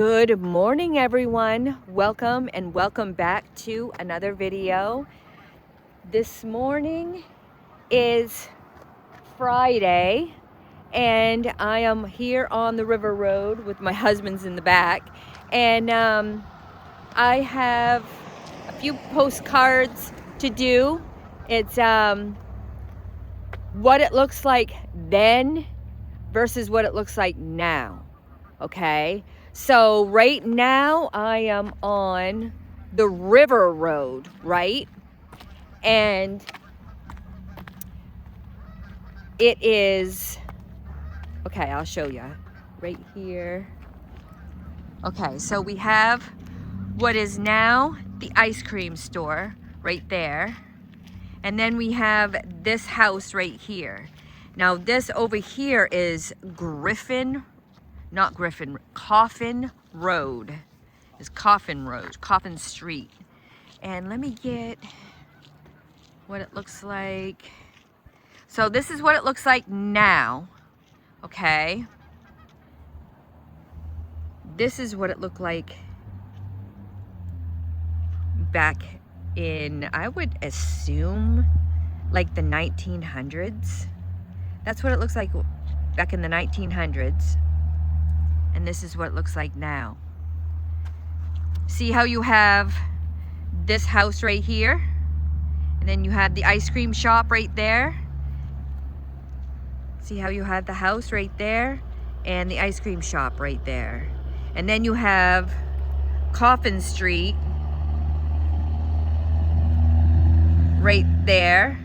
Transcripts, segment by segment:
Good morning, everyone. Welcome and welcome back to another video. This morning is Friday and I am here on the river road with my husband's in the back, and I have a few postcards to do. It's what it looks like then versus what it looks like now. Okay, so right now I am on the river road, right? And it is, okay, I'll show you right here. Okay, so we have what is now the ice cream store right there. And then we have this house right here. Now this over here is Coffin Road. Is Coffin Road, Coffin Street. And let me get what it looks like. So this is what it looks like now, okay? This is what it looked like back in, I would assume, like the 1900s. That's what it looks like back in the 1900s. And this is what it looks like now. See how you have this house right here? And then you have the ice cream shop right there. See how you have the house right there and the ice cream shop right there. And then you have Coffin Street right there.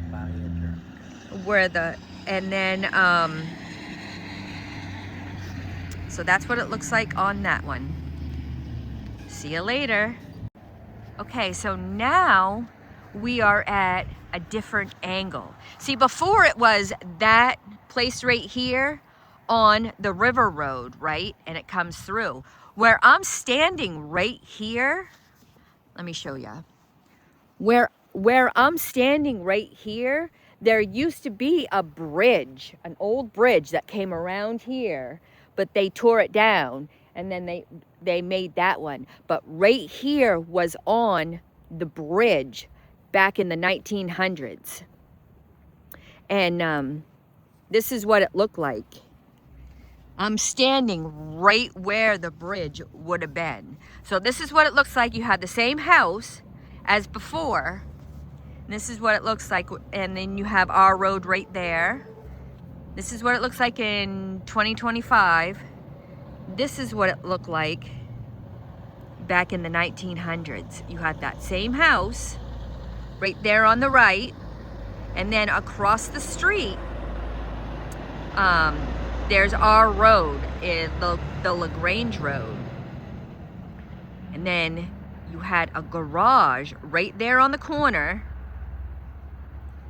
Where the, and then, so that's what it looks like on that one. See you later. Okay, so now we are at a different angle. See, before it was that place right here on the river road, right? And it comes through. Where I'm standing right here, let me show you. Where I'm standing right here, there used to be a bridge, an old bridge that came around here, but they tore it down and then they made that one. But right here was on the bridge back in the 1900s. And this is what it looked like. I'm standing right where the bridge would have been. So this is what it looks like. You had the same house as before. This is what it looks like. And then you have our road right there. This is what it looks like in 2025. This is what it looked like back in the 1900s. You had that same house right there on the right, and then across the street, there's our road, the LaGrange Road. And then you had a garage right there on the corner,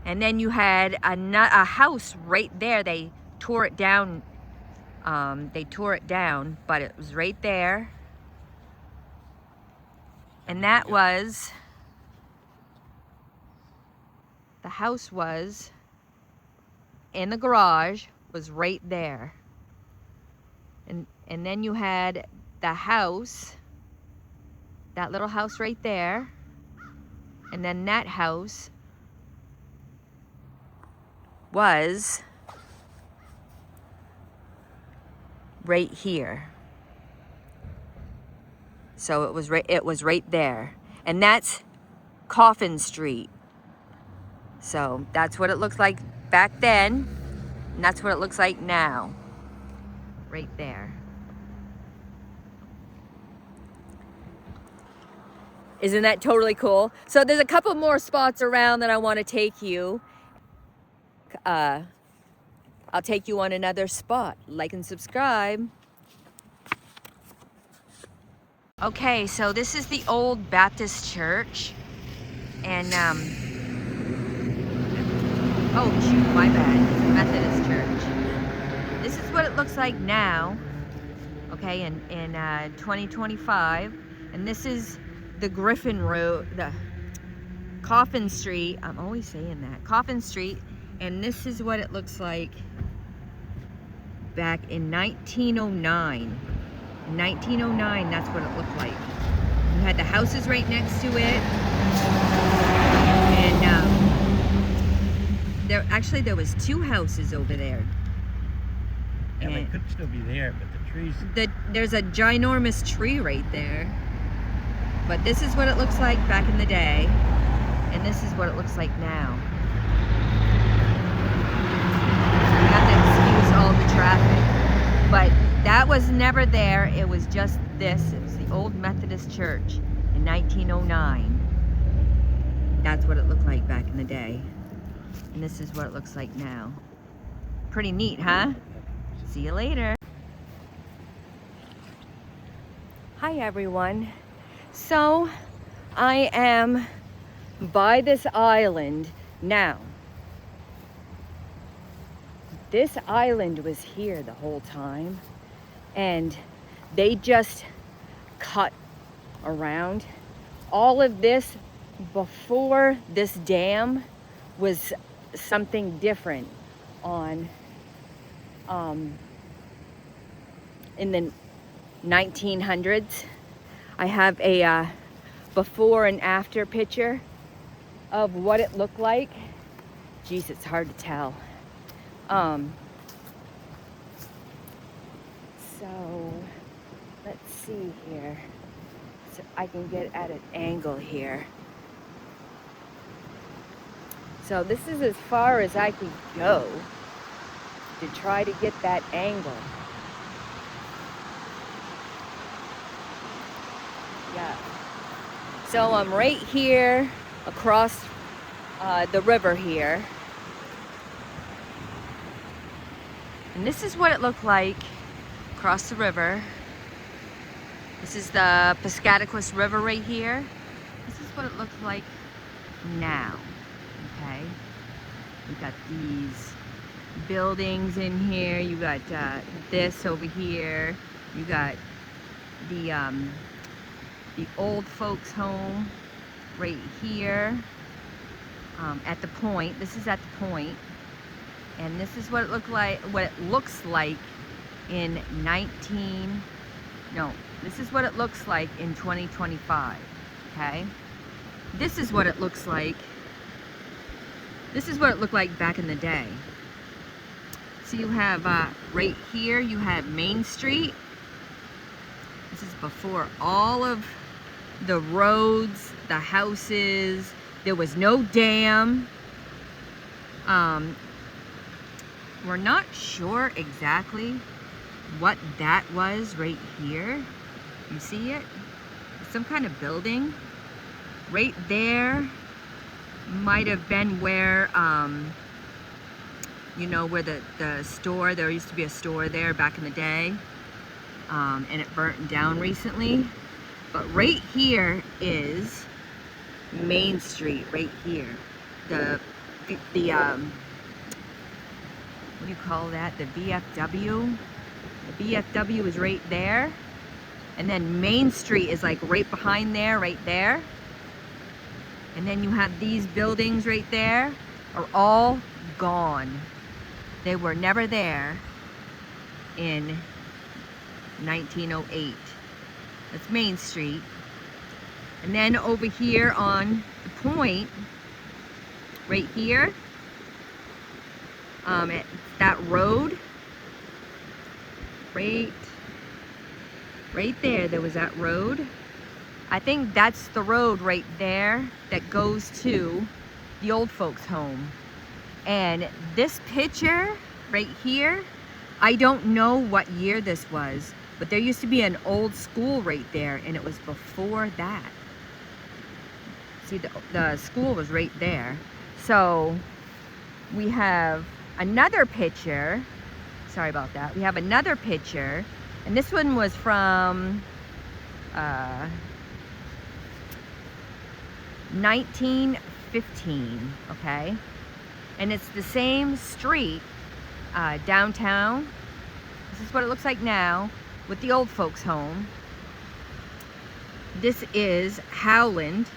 and then you had a house right there. They tore it down. But it was right there. And that was, the house was, and the garage was right there. And then you had the house, that little house right there. And then that house was right here. So it was right there. And that's Coffin Street. So that's what it looks like back then, and that's what it looks like now. Right there. Isn't that totally cool? So there's a couple more spots around that I want to take you. I'll take you on another spot. Like and subscribe. Okay, so this is the old Baptist church. And, oh shoot, my bad. It's a Methodist church. This is what it looks like now, okay, in 2025. And this is the Griffin Road, the Coffin Street. I'm always saying that. Coffin Street. And this is what it looks like back in 1909. In 1909, that's what it looked like. You had the houses right next to it. And there was 2 houses over there. Yeah, they could still be there, but the trees... There's a ginormous tree right there. But this is what it looks like back in the day. And this is what it looks like now. You have to excuse all the traffic. But that was never there. It was just this. It was the old Methodist church in 1909. That's what it looked like back in the day. And this is what it looks like now. Pretty neat, huh? See you later. Hi, everyone. So, I am by this island now. This island was here the whole time, and they just cut around. All of this before this dam was something different on in the 1900s. I have a before and after picture of what it looked like. Geez, it's hard to tell. So let's see here. So I can get at an angle here. So this is as far as I could go to try to get that angle. Yeah. So I'm right here across the river here. And this is what it looked like across the river. This is the Piscataquis River right here. This is what it looks like now. Okay. We've got these buildings in here. You got this over here. You got the old folks home right here at the point. This is at the point. And this is what it looks like in this is what it looks like in 2025. Okay? This is what it looks like. This is what it looked like back in the day. So you have right here, you have Main Street. This is before all of the roads, the houses. There was no dam. We're not sure exactly what that was right here. You see it? Some kind of building. Right there might have been where, you know, where the store, there used to be a store there back in the day. And it burnt down recently. But right here is Main Street, right here. The what do you call that? The VFW. The VFW is right there. And then Main Street is like right behind there, right there. And then you have these buildings right there are all gone. They were never there in 1908. That's Main Street. And then over here on the point, right here, that road, right there was that road. I think that's the road right there that goes to the old folks' home. And this picture right here, I don't know what year this was, but there used to be an old school right there, and it was before that. See, the school was right there. So we have another picture. Sorry about that. We have another picture, and this one was from 1915, okay? And it's the same street downtown. This is what it looks like now with the old folks home. This is Howland.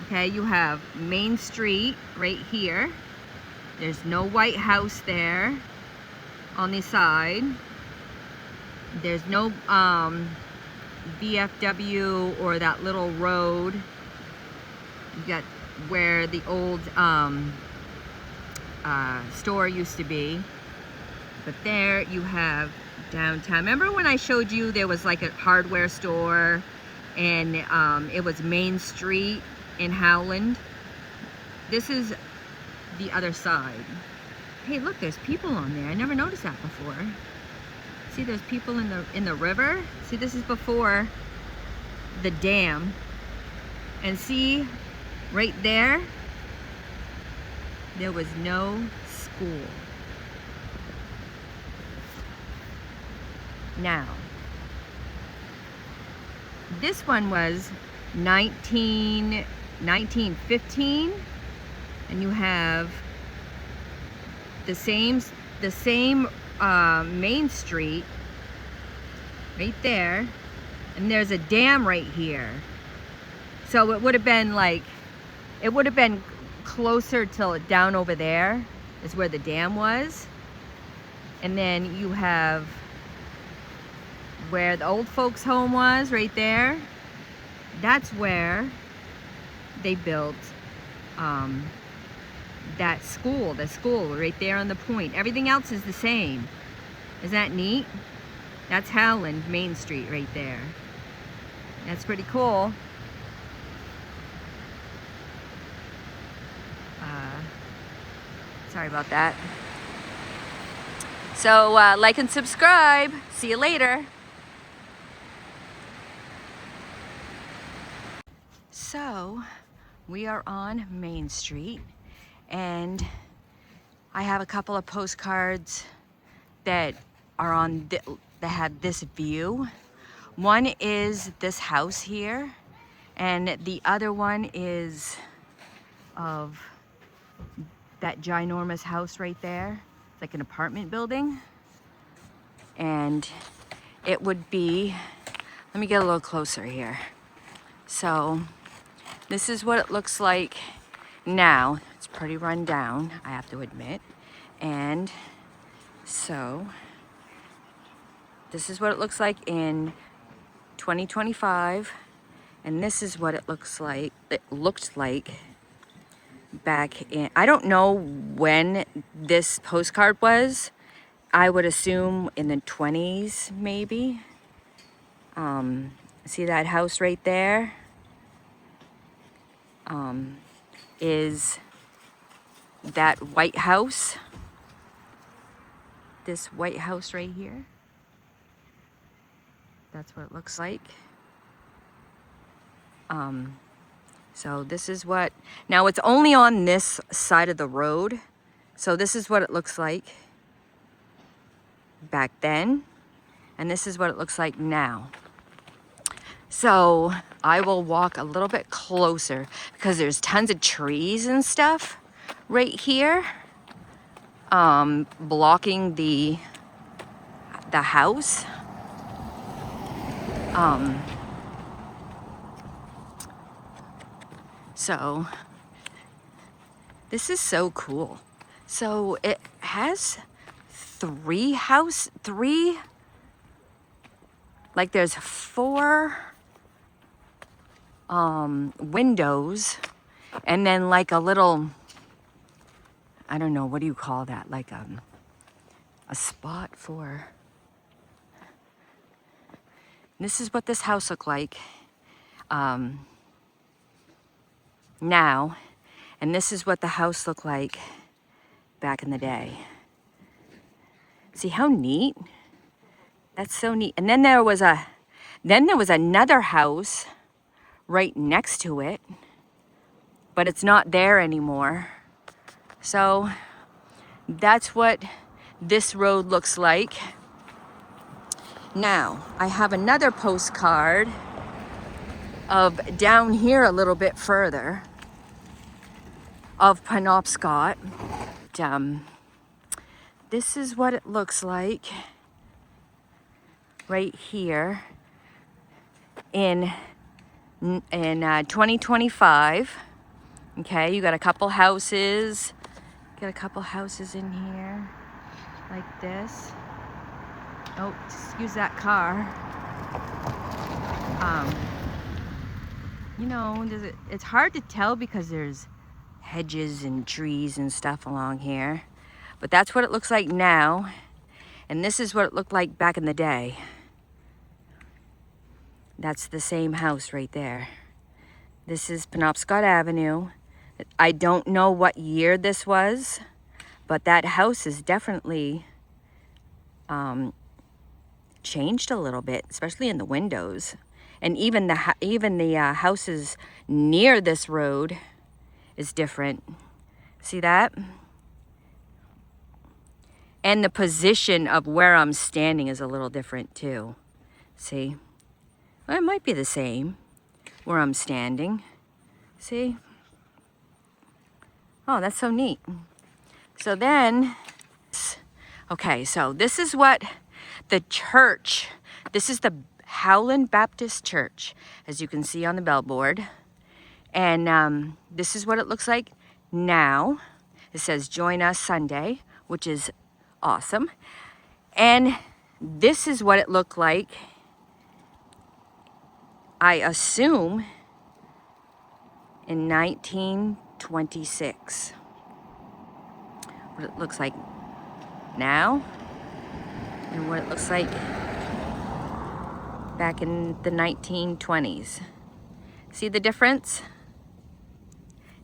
Okay, you have Main Street right here. There's no White House there on the side. There's no VFW or that little road. You got where the old store used to be. But there you have downtown. Remember when I showed you there was like a hardware store and it was Main Street in Howland? This is the other side. Hey, look, there's people on there. I never noticed that before. See, there's people in the river. See, this is before the dam. And see, right there, there was no school. Now, this one was 1915, and you have the same Main Street right there, and there's a dam right here. So it would have been like, it would have been closer to down over there is where the dam was. And then you have where the old folks home was right there. That's where they built that school, the school right there on the point. Everything else is the same. Is that neat? That's Howland Main Street right there. That's pretty cool. Sorry about that. So like and subscribe. See you later. So we are on Main Street, and I have a couple of postcards that are on that have this view. One is this house here, and the other one is of that ginormous house right there. It's like an apartment building, and it would be, let me get a little closer here. So this is what it looks like now. It's pretty run down, I have to admit. And so this is what it looks like in 2025, and this is what it looked like back in, I don't know when this postcard was. I would assume in the 20s maybe. See that house right there? Is that White House. This White House right here. That's what it looks like. So this is what, now it's only on this side of the road. So this is what it looks like back then. And this is what it looks like now. So I will walk a little bit closer because there's tons of trees and stuff right here, blocking the house. So this is so cool. So it has three, like there's 4 windows, and then like a little, I don't know, what do you call that? Like a spot for, this is what this house looked like now, and this is what the house looked like back in the day. See how neat? That's so neat. And then there was another house right next to it, but it's not there anymore. So that's what this road looks like. Now, I have another postcard of down here a little bit further of Penobscot. This is what it looks like right here in 2025. Okay, you got a couple houses. Got a couple houses in here like this. Oh, excuse that car. You know, it's hard to tell because there's hedges and trees and stuff along here. But that's what it looks like now. And this is what it looked like back in the day. That's the same house right there. This is Penobscot Avenue. I don't know what year this was, but that house is definitely changed a little bit, especially in the windows. And even the houses near this road is different. See that? And the position of where I'm standing is a little different too. See? Well, it might be the same where I'm standing. See? Oh, that's so neat. So then, okay, so this is what the church, this is the Howland Baptist Church, as you can see on the billboard. And this is what it looks like now. It says join us Sunday, which is awesome. And this is what it looked like, I assume, in 1926. What it looks like now and what it looks like back in the 1920s. See the difference?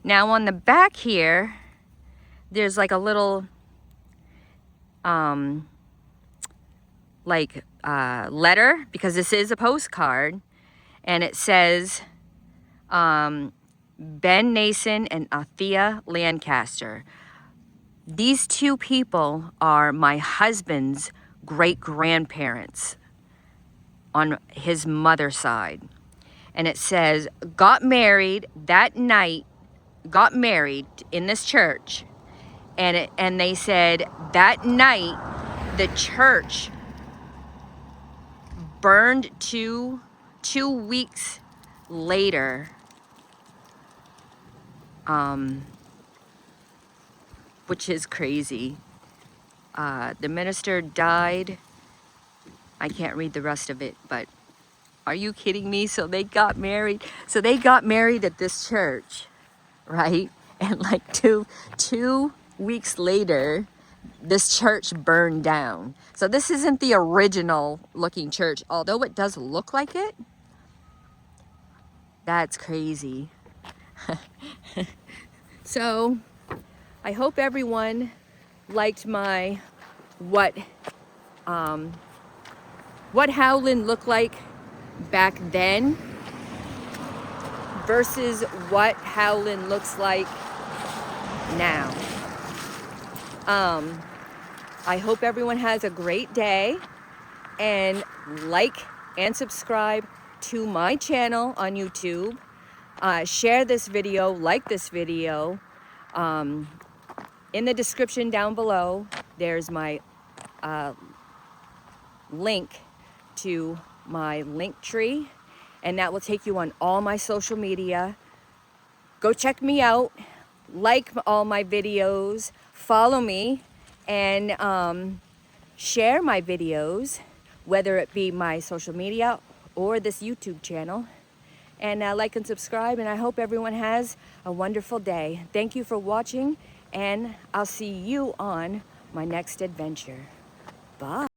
Now on the back here, there's like a little letter, because this is a postcard, and it says Ben Nason and Althea Lancaster. These two people are my husband's great-grandparents on his mother's side. And it says, got married that night, got married in this church. And they said that night the church burned two weeks later. Which is crazy. The minister died. I can't read the rest of it, but are you kidding me? So they got married. So they got married at this church, right? And like two weeks later, this church burned down. So this isn't the original looking church, although it does look like it. That's crazy. So I hope everyone liked my what Howland looked like back then versus what Howland looks like now. I hope everyone has a great day, and like and subscribe to my channel on YouTube. Share this video, like this video. In the description down below, there's my link to my link tree, and that will take you on all my social media. Go check me out, like all my videos, follow me, and share my videos, whether it be my social media or this YouTube channel. And like and subscribe, and I hope everyone has a wonderful day. Thank you for watching, and I'll see you on my next adventure. Bye.